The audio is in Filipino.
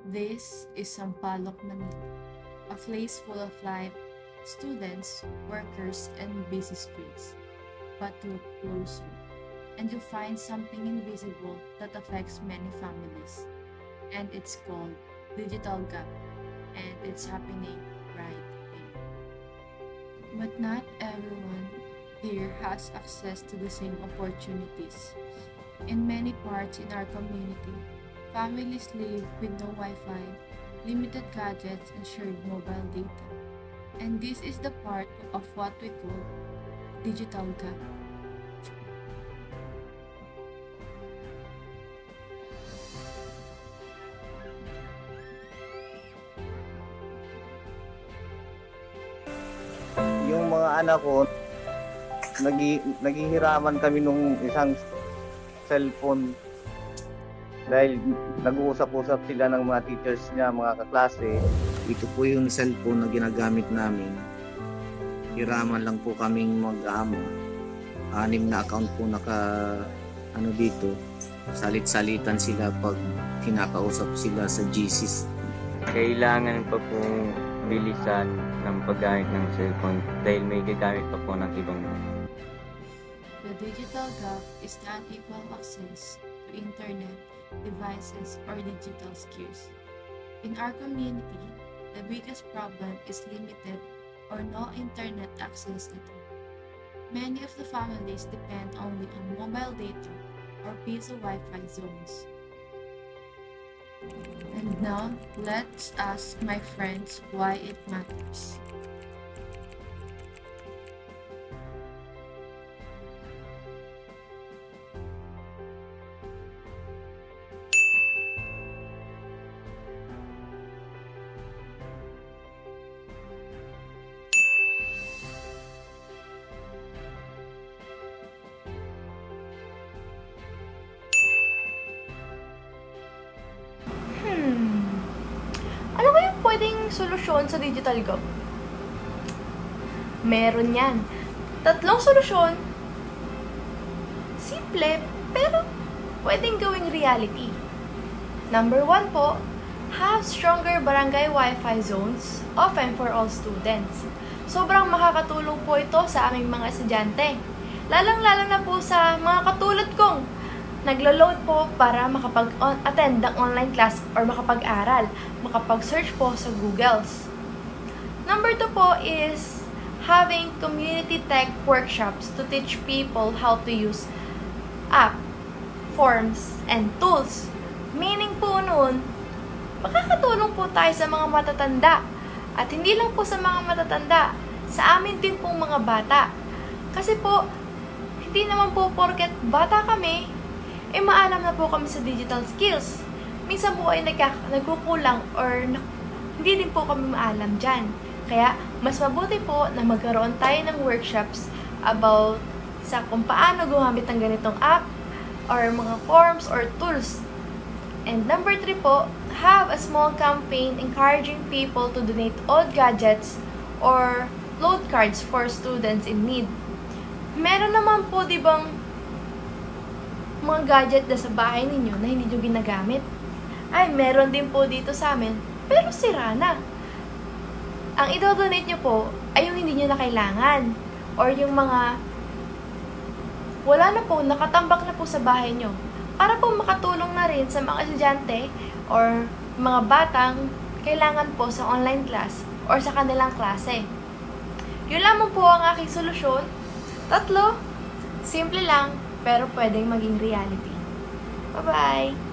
This is Sampaloc, Manila, a place full of life, students, workers, and busy streets. But look closer, and you'll find something invisible that affects many families. And it's called digital gap, and it's happening right here. But not everyone here has access to the same opportunities. In many parts in our community, families live with no Wi-Fi, limited gadgets, and shared mobile data. And this is the part of what we call digital gap. Yung mga anak ko, naghihiraman kami nung isang cellphone dahil nag-uusap-usap sila ng mga teachers niya, mga kaklase. Ito po yung cellphone na ginagamit namin. Hiraman lang po kaming mag-ama. 6 na account po dito. Salit-salitan sila pag kinakausap sila sa GCs. Kailangan pa po bilisan ng paggamit ng cellphone dahil may gagamit pa po ng ibang. The digital gap is the unequal access to internet, devices, or digital skills. In our community, the biggest problem is limited or no internet access at all. Many of the families depend only on mobile data or piso Wi-Fi zones. And now, let's ask my friends why it matters. Ano kaya pwedeng solusyon sa digital gap? Meron yan. 3 solusyon. Simple, pero pwedeng gawing reality. Number 1 po, have stronger barangay Wi-Fi zones, open for all students. Sobrang makakatulong po ito sa aming mga estudyante. Lalang-lalo na po sa mga katulad kong naglo-load po para makapag-attend ng online class or makapag-aral, makapag-search po sa Googles. Number 2 po is having community tech workshops to teach people how to use app, forms, and tools. Meaning po nun, makakatulong po tayo sa mga matatanda. At hindi lang po sa mga matatanda, sa amin din pong mga bata. Kasi po, hindi naman po porket bata kami, maalam na po kami sa digital skills. Minsan po ay nagkukulang or hindi din po kami maalam dyan. Kaya, mas mabuti po na magkaroon tayo ng workshops about sa kung paano gumamit ng ganitong app or mga forms or tools. And number 3 po, have a small campaign encouraging people to donate old gadgets or load cards for students in need. Meron naman po, di bang, mga gadget na sa bahay ninyo na hindi nyo ginagamit? Ay, meron din po dito sa amin, pero sira na. Ang i-donate nyo po ay yung hindi nyo na kailangan or yung mga wala na po, nakatambak na po sa bahay nyo para po makatulong na rin sa mga estudyante or mga batang kailangan po sa online class or sa kanilang klase. Yun lamang po ang aking solusyon. 3, simple lang, pero pwedeng maging reality. Bye-bye!